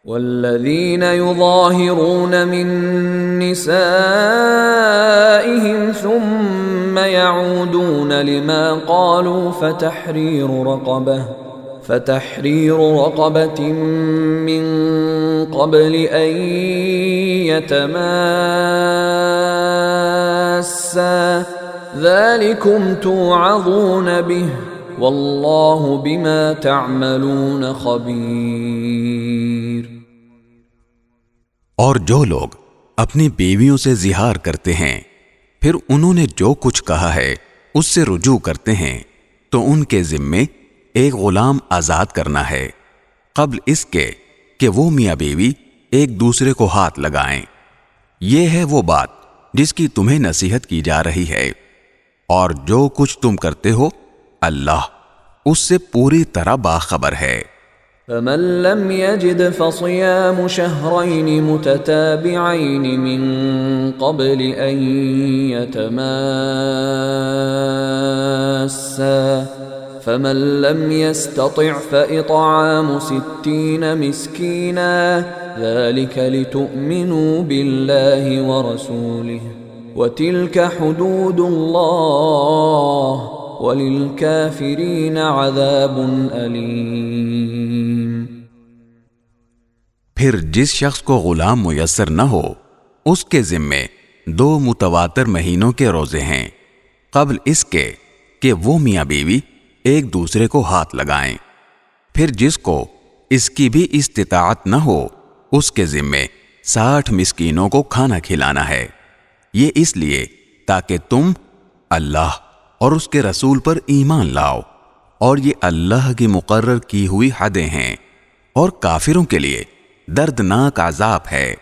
والذين يظاهرون من نسائهم ثم يعودون لما قالوا فتحرير رقبة من قبل أن يتماسا ذلكم توعظون به واللہ بما تعملون خبیر۔ اور جو لوگ اپنی بیویوں سے زہار کرتے ہیں پھر انہوں نے جو کچھ کہا ہے اس سے رجوع کرتے ہیں تو ان کے ذمے ایک غلام آزاد کرنا ہے قبل اس کے کہ وہ میاں بیوی ایک دوسرے کو ہاتھ لگائیں۔ یہ ہے وہ بات جس کی تمہیں نصیحت کی جا رہی ہے، اور جو کچھ تم کرتے ہو اللہ اس سے پوری طرح باخبر ہے۔ فمن لم يجد فصيام شهرين متتابعين من قبل أن يتماسا فمن لم يستطع فإطعام 60 مسكينا ذلك لتؤمنوا بالله ورسوله وتلك حدود الله وَلِلْكَافِرِينَ عَذَابٌ أَلِيمٌ۔ پھر جس شخص کو غلام میسر نہ ہو اس کے ذمے 2 متواتر مہینوں کے روزے ہیں قبل اس کے کہ وہ میاں بیوی ایک دوسرے کو ہاتھ لگائیں۔ پھر جس کو اس کی بھی استطاعت نہ ہو اس کے ذمے 60 مسکینوں کو کھانا کھلانا ہے، یہ اس لیے تاکہ تم اللہ اور اس کے رسول پر ایمان لاؤ، اور یہ اللہ کی مقرر کی ہوئی حدیں ہیں، اور کافروں کے لیے دردناک عذاب ہے۔